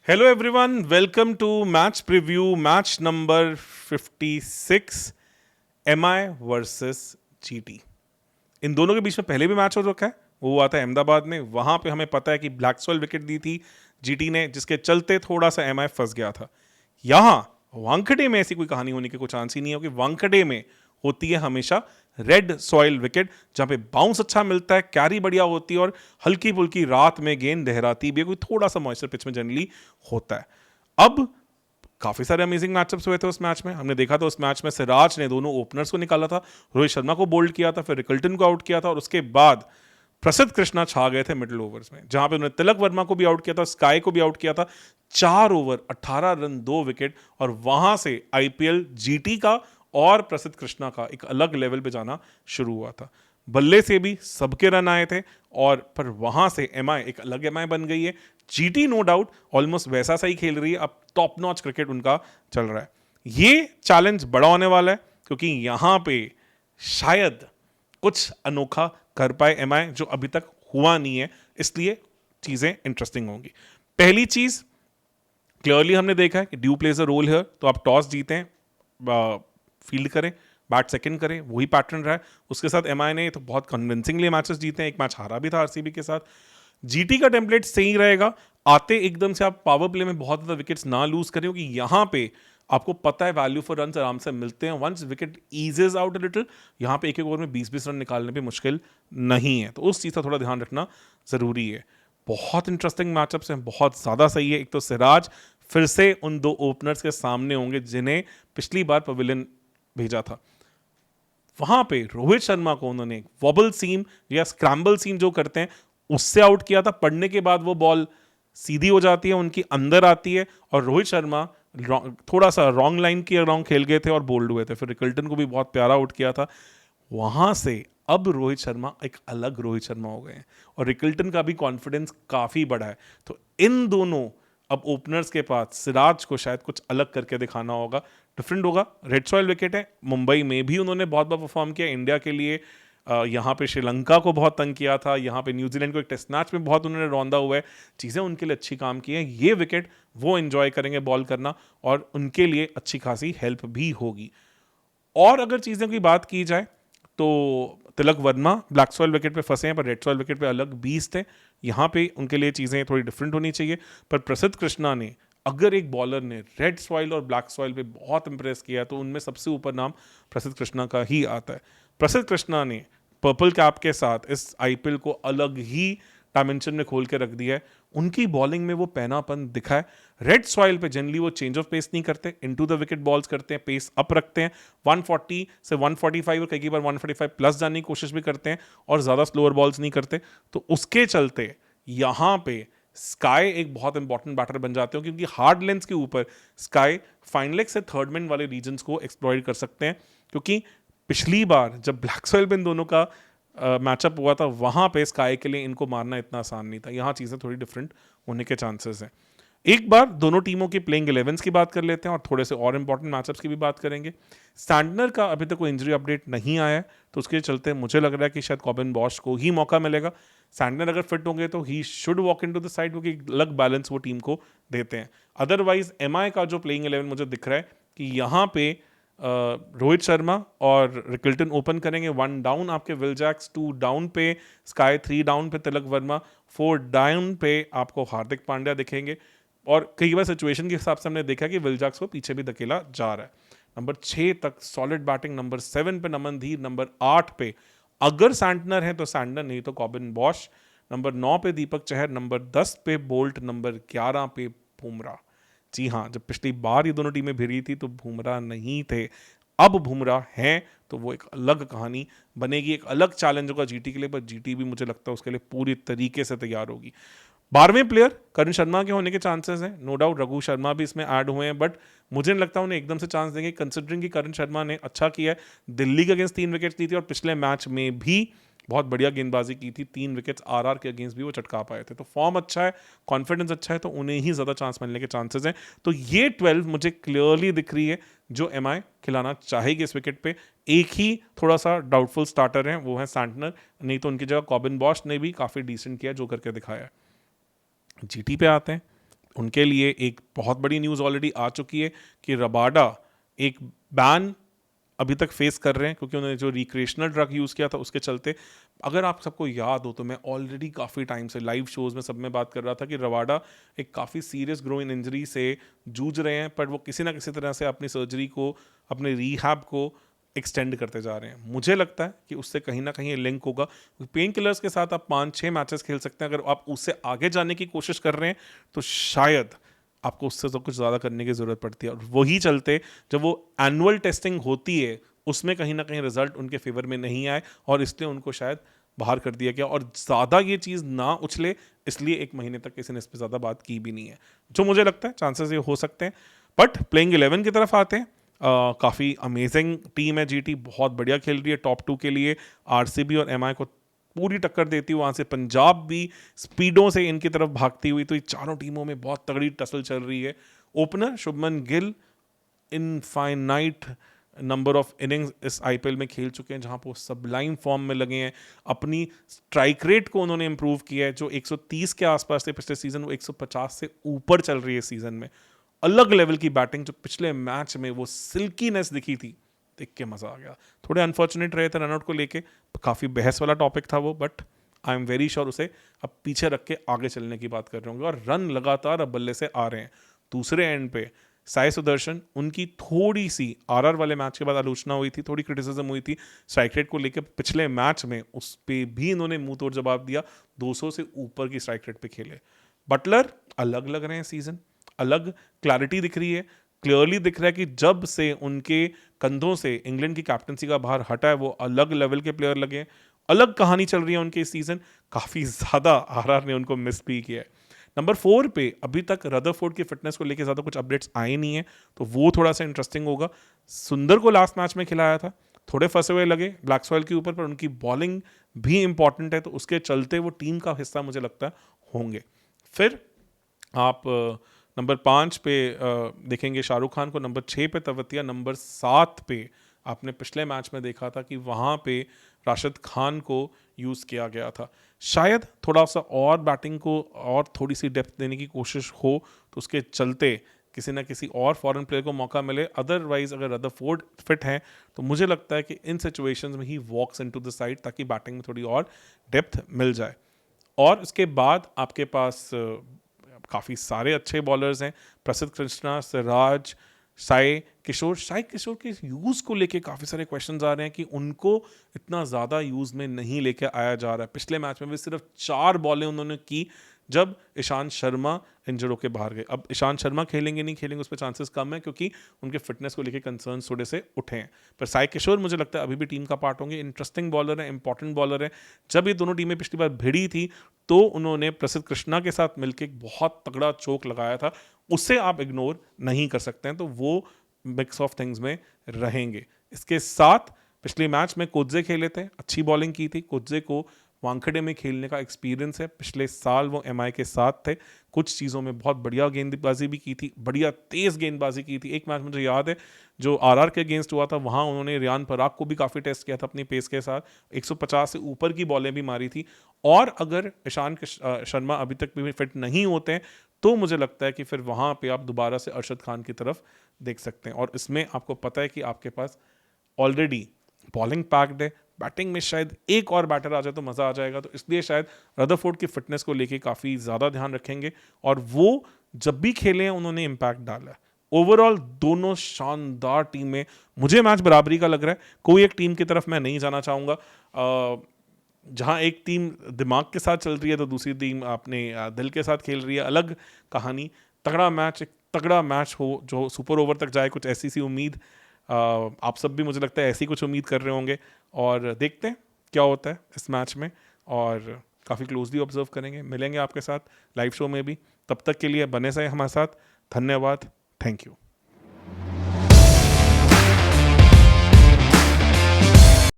Hello everyone, welcome to match preview match number 56 MI versus GT. इन दोनों के बीच में पहले भी मैच हो रखा है, वो हुआ था अहमदाबाद में। वहां पे हमें पता है कि ब्लैक्सवेल विकेट दी थी जीटी ने, जिसके चलते थोड़ा सा एमआई फंस गया था। यहां वानखेड़े में ऐसी कोई कहानी होने के कुछ चांस ही नहीं है, क्योंकि वानखेड़े में होती है हमेशा रेड सॉइल विकेट, जहां पे बाउंस अच्छा मिलता है, कैरी बढ़िया होती है और हल्की फुल्की रात में गेंद लहराती भी है, कोई थोड़ा सा मॉइस्चर पिच में जनरली होता है। अब काफी सारे अमेजिंग मैचअप्स हुए थे उस मैच में। हमने देखा था उस मैच में सिराज ने दोनों ओपनर्स को निकाला था, रोहित शर्मा को बोल्ड किया था, फिर रिकल्टन को आउट किया था, और उसके बाद प्रसिद्ध कृष्णा छा गए थे मिडिल ओवर्स में, जहां पे उन्होंने तिलक वर्मा को भी आउट किया था, स्काई को भी आउट किया था। 4 ओवर 18 रन 2 विकेट, और वहां से आईपीएल जीटी का और प्रसिद्ध कृष्णा का एक अलग लेवल पे जाना शुरू हुआ था। बल्ले से भी सबके रन आए थे, और पर वहां से एमआई एक अलग एमआई बन गई है। जीटी नो डाउट ऑलमोस्ट वैसा सा ही खेल रही है, अब टॉप नॉच क्रिकेट उनका चल रहा है। ये चैलेंज बड़ा होने वाला है, क्योंकि यहां पे शायद कुछ अनोखा कर पाए एमआई, जो अभी तक हुआ नहीं है, इसलिए चीजें इंटरेस्टिंग होंगी। पहली चीज क्लियरली हमने देखा है कि dew plays a role here. तो आप टॉस जीतें, फील्ड करें, बैट सेकंड करें, वही पैटर्न रहा है। उसके साथ एमआई ने तो बहुत कन्विंसिंगली मैचेस जीते हैं, एक मैच हारा भी था आरसीबी के साथ। जीटी का टेम्पलेट सही रहेगा, आते एकदम से आप पावर प्ले में बहुत ज्यादा विकेट्स ना लूज करें, क्योंकि यहां पे आपको पता है वैल्यू फॉर रन आराम से मिलते हैं। वंस विकेट ईजेस आउट लिटिल, यहां पे एक एक ओवर में 20-20 रन निकालने पे मुश्किल नहीं है, तो उस चीज का थोड़ा ध्यान रखना जरूरी है। बहुत इंटरेस्टिंग मैचअप्स हैं, बहुत ज्यादा सही है। एक तो सिराज फिर से उन दो ओपनर्स के सामने होंगे जिन्हें पिछली बार पवेलियन भेजा था। वहां पे रोहित शर्मा को उन्होंने वॉबल सीम या स्क्रैम्बल सीम जो करते हैं उससे आउट किया था। पढ़ने के बाद वो बॉल सीधी हो जाती है, उनकी अंदर आती है, और रोहित शर्मा थोड़ा सा रॉन्ग लाइन के रॉन्ग खेल गए थे और बोल्ड हुए थे। फिर रिकल्टन को भी बहुत प्यारा आउट किया था। वहां से अब रोहित शर्मा एक अलग रोहित शर्मा हो गए हैं, और रिकल्टन का भी कॉन्फिडेंस काफी बढ़ा है। तो इन दोनों अब ओपनर्स के पास सिराज को शायद कुछ अलग करके दिखाना होगा, डिफरेंट होगा। रेड सॉइल विकेट है, मुंबई में भी उन्होंने बहुत बार परफॉर्म किया इंडिया के लिए। यहाँ पे श्रीलंका को बहुत तंग किया था, यहाँ पे न्यूजीलैंड को एक टेस्ट मैच में बहुत उन्होंने रौंदा हुआ है। चीज़ें उनके लिए अच्छी काम की हैं। ये विकेट वो एंजॉय करेंगे बॉल करना, और उनके लिए अच्छी खासी हेल्प भी होगी। और अगर चीज़ों की बात की जाए तो Tilak Varma black soil wicket पे फंसे हैं, पर रेड सॉइल विकेट पे अलग बीस्ट है। यहाँ पे उनके लिए चीज़ें थोड़ी डिफरेंट होनी चाहिए। पर प्रसिद्ध कृष्णा ने, अगर एक बॉलर ने रेड सॉइल और ब्लैक सॉइल पे बहुत इंप्रेस किया है, तो उनमें सबसे ऊपर नाम प्रसिद्ध कृष्णा का ही आता है। प्रसिद्ध कृष्णा ने पर्पल कैप के साथ इस आईपीएल को अलग ही डायमेंशन में खोल के रख दिया है। उनकी बॉलिंग में वो पैनापन दिखा है। रेड सॉइल पे जनरली वो चेंज ऑफ पेस नहीं करते, इनटू द विकेट बॉल्स करते हैं, पेस अप रखते हैं, 140 से 145 और कई बार 145 प्लस जाने की कोशिश भी करते हैं, और ज्यादा स्लोअर बॉल्स नहीं करते। तो उसके चलते यहां पे स्काई एक बहुत इंपॉर्टेंट बैटर बन जाते हो, क्योंकि हार्ड लेंथ के ऊपर स्काई फाइनलेग से थर्ड मैन वाले रीजन्स को एक्सप्लॉइट कर सकते हैं। क्योंकि पिछली बार जब ब्लैक सॉइल पे इन दोनों का मैचअप हुआ था, वहां पे स्काई के लिए इनको मारना इतना आसान नहीं था। यहां चीजें थोड़ी डिफरेंट होने के चांसेस हैं। एक बार दोनों टीमों की प्लेइंग 11 की बात कर लेते हैं, और थोड़े से और इंपॉर्टेंट मैचअप्स की भी बात करेंगे। सैंडनर का अभी तक कोई इंजरी अपडेट नहीं आया है, तो उसके चलते मुझे लग रहा है कि शायद कॉबिन बॉश को ही मौका मिलेगा। सैंडनर अगर फिट होंगे तो he should walk into the side, क्योंकि अलग बैलेंस वो टीम को देते हैं। अदरवाइज एमआई का जो प्लेइंग 11 मुझे दिख रहा है कि यहाँ पे रोहित शर्मा और रिकल्टन ओपन करेंगे। 1 डाउन आपके विल जैक्स, 2 डाउन पे स्काई, 3 डाउन पे तिलक वर्मा, 4 डाउन पे आपको हार्दिक पांड्या दिखेंगे। और कई बार सिचुएशन के हिसाब से हमने देखा कि विल जैक्स को पीछे भी धकेला जा रहा है। नंबर 6 तक सॉलिड बैटिंग, नंबर 7 पे नमन धीर, नंबर 8 पे अगर सैंटनर है तो सैंडनर, नहीं तो कॉबिन बॉश, नंबर 9 पे दीपक चहर, नंबर 10 पे बोल्ट, नंबर 11 पे बुमराह। जी हाँ, जब पिछली बार ये दोनों टीमें भिड़ी थी तो बुमराह नहीं थे, अब बुमराह हैं, तो वो एक अलग कहानी बनेगी, एक अलग चैलेंज होगा जीटी के लिए। पर जीटी भी मुझे लगता है उसके लिए पूरी तरीके से तैयार होगी। 12वें प्लेयर करण शर्मा के होने के चांसेस हैं, नो डाउट रघु शर्मा भी इसमें ऐड हुए हैं, बट मुझे नहीं लगता उन्हें एकदम से चांस देंगे, कंसिडरिंग कि करण शर्मा ने अच्छा किया है। दिल्ली के अगेंस्ट 3 विकेट्स ली थी, और पिछले मैच में भी बहुत बढ़िया गेंदबाजी की थी, 3 विकेट्स आरआर के अगेंस्ट भी वो चटका पाए थे। तो फॉर्म अच्छा है, कॉन्फिडेंस अच्छा है, तो उन्हें ही ज्यादा चांस मिलने के चांसेस हैं। तो ये 12 मुझे क्लियरली दिख रही है जो एमआई खिलाना चाहेगी इस विकेट पे। एक ही थोड़ा सा डाउटफुल स्टार्टर है, वो है सैंटनर, नहीं तो उनकी जगह कॉबिन बॉश ने भी काफी डिसेंट किया जो करके दिखाया है। जीटी पे आते हैं। उनके लिए एक बहुत बड़ी न्यूज़ ऑलरेडी आ चुकी है कि रबाडा एक बैन अभी तक फेस कर रहे हैं क्योंकि उन्होंने जो रिक्रिएशनल ड्रग यूज़ किया था उसके चलते। अगर आप सबको याद हो तो मैं ऑलरेडी काफ़ी टाइम से लाइव शोज़ में सब में बात कर रहा था कि रवाडा एक काफ़ी सीरियस ग्रोइन इंजरी से जूझ रहे हैं, पर वो किसी ना किसी तरह से अपनी सर्जरी को, अपने रीहैब को एक्सटेंड करते जा रहे हैं। मुझे लगता है कि उससे कहीं ना कहीं लिंक होगा। पेन किलर्स के साथ आप 5-6 मैचेस खेल सकते हैं, अगर आप उससे आगे जाने की कोशिश कर रहे हैं तो शायद आपको उससे तो कुछ ज़्यादा करने की ज़रूरत पड़ती है। और वही चलते जब वो एनुअल टेस्टिंग होती है उसमें कहीं ना कहीं रिजल्ट उनके फेवर में नहीं आए और इसलिए उनको शायद बाहर कर दिया गया, और ज़्यादा ये चीज़ ना उछले इसलिए 1 महीने तक किसी ने इस पर ज़्यादा बात की भी नहीं है। जो मुझे लगता है चांसेस ये हो सकते हैं। बट प्लेइंग 11 की तरफ आते हैं, काफ़ी अमेजिंग टीम है जीटी, बहुत बढ़िया खेल रही है टॉप 2 के लिए। आरसीबी और एमआई को पूरी टक्कर देती हुई, वहाँ से पंजाब भी स्पीडों से इनकी तरफ भागती हुई, तो ये चारों टीमों में बहुत तगड़ी टसल चल रही है। Opener Shubman Gill infinite number of innings इस आईपीएल में खेल चुके हैं, जहां पर वो सबलाइन फॉर्म में लगे हैं। अपनी स्ट्राइक रेट को उन्होंने इंप्रूव किया है, जो 130 के आसपास थे पिछले सीजन, वो 150 से ऊपर चल रही है सीजन में। अलग लेवल की बैटिंग, जो पिछले मैच में वो सिल्कीनेस दिखी थी, देख के मजा आ गया। थोड़े अनफॉर्चुनेट रहे थे रनआउट को लेके, काफ़ी बहस वाला टॉपिक था वो, but I am very sure उसे अब पीछे रख के आगे चलने की बात कर रहे होंगे। और रन लगातार अब बल्ले से आ रहे हैं। दूसरे एंड पे साई सुदर्शन, उनकी थोड़ी सी आरआर वाले मैच के बाद आलोचना हुई थी, थोड़ी क्रिटिसिज्म हुई थी स्ट्राइक रेट को लेकर पिछले मैच में, उस पर भी इन्होंने मुंह तोड़ जवाब दिया, 200 से ऊपर की स्ट्राइक रेट पे खेले। बटलर अलग लग रहे हैं सीजन, अलग क्लैरिटी दिख रही है, क्लियरली दिख रहा है कि जब से उनके कंधों से इंग्लैंड की कैप्टनसी का भार हटा है वो अलग लेवल के प्लेयर लगे हैं। अलग कहानी चल रही है उनके इस सीजन, काफ़ी ज़्यादा आरआर ने उनको मिस भी किया है। नंबर 4 पे अभी तक रदरफोर्ड की फिटनेस को लेकर ज़्यादा कुछ अपडेट्स आए नहीं है, तो वो थोड़ा सा इंटरेस्टिंग होगा। सुंदर को लास्ट मैच में खिलाया था, थोड़े फंसे हुए लगे ब्लैक सॉइल के ऊपर, पर उनकी बॉलिंग भी इंपॉर्टेंट है, तो उसके चलते वो टीम का हिस्सा मुझे लगता है होंगे। फिर आप नंबर 5 पे देखेंगे शाहरुख खान को, नंबर 6 पे तवतिया, नंबर 7 पे आपने पिछले मैच में देखा था कि वहाँ पे राशिद खान को यूज़ किया गया था। शायद थोड़ा सा और बैटिंग को और थोड़ी सी डेप्थ देने की कोशिश हो, तो उसके चलते किसी ना किसी और फॉरेन प्लेयर को मौका मिले। अदरवाइज अगर रदरफोर्ड फिट हैं तो मुझे लगता है कि इन सिचुएशंस में ही वॉक्स इनटू द साइड, ताकि बैटिंग में थोड़ी और डेप्थ मिल जाए। और उसके बाद आपके पास काफ़ी सारे अच्छे बॉलर्स हैं, प्रसिद्ध कृष्णा, सिराज, साई किशोर के यूज़ को लेके काफ़ी सारे क्वेश्चंस आ रहे हैं कि उनको इतना ज़्यादा यूज़ में नहीं लेके आया जा रहा है। पिछले मैच में भी सिर्फ 4 बॉलें उन्होंने की जब ईशांत शर्मा इंजर होकर बाहर गए। अब ईशांत शर्मा खेलेंगे नहीं खेलेंगे उस पर चांसेस कम है, क्योंकि उनके फिटनेस को लेके कंसर्न थोड़े से उठे हैं। पर साई किशोर मुझे लगता है अभी भी टीम का पार्ट होंगे। इंटरेस्टिंग बॉलर है, इंपॉर्टेंट बॉलर है। जब ये दोनों टीमें पिछली बार भिड़ी थी तो उन्होंने प्रसिद्ध कृष्णा के साथ मिलकर एक बहुत तगड़ा चोक लगाया था, उसे आप इग्नोर नहीं कर सकते हैं। तो वो मिक्स ऑफ थिंग्स में रहेंगे। इसके साथ पिछले मैच में कोत्जे खेले थे, अच्छी बॉलिंग की थी। कोत्जे को वानखेड़े में खेलने का एक्सपीरियंस है, पिछले साल वो एमआई के साथ थे, कुछ चीज़ों में बहुत बढ़िया गेंदबाजी भी की थी, बढ़िया तेज़ गेंदबाजी की थी। एक मैच मुझे याद है जो आरआर के अगेंस्ट हुआ था, वहाँ उन्होंने रियान पराग को भी काफ़ी टेस्ट किया था अपनी पेस के साथ, 150 से ऊपर की बॉलें भी मारी थी। और अगर ईशांत शर्मा अभी तक भी फिट नहीं होते हैं तो मुझे लगता है कि फिर वहाँ पे आप दोबारा से अरशद खान की तरफ देख सकते हैं। और इसमें आपको पता है कि आपके पास ऑलरेडी बॉलिंग पैक्ड है, बैटिंग में शायद एक और बैटर आ जाए तो मज़ा आ जाएगा। तो इसलिए शायद रदरफोर्ड की फिटनेस को लेके काफ़ी ज़्यादा ध्यान रखेंगे, और वो जब भी खेले हैं उन्होंने इम्पैक्ट डाला है। ओवरऑल दोनों शानदार टीमें, मुझे मैच बराबरी का लग रहा है। कोई एक टीम की तरफ मैं नहीं जाना चाहूँगा। जहाँ एक टीम दिमाग के साथ चल रही है तो दूसरी टीम अपने दिल के साथ खेल रही है, अलग कहानी। तगड़ा मैच, एक तगड़ा मैच हो जो सुपर ओवर तक जाए, कुछ ऐसी सी उम्मीद आप सब भी मुझे लगता है ऐसी कुछ उम्मीद कर रहे होंगे। और देखते हैं क्या होता है इस मैच में, और काफ़ी क्लोजली ऑब्जर्व करेंगे। मिलेंगे आपके साथ लाइव शो में भी, तब तक के लिए बने रहे हमारे साथ। धन्यवाद, थैंक यू।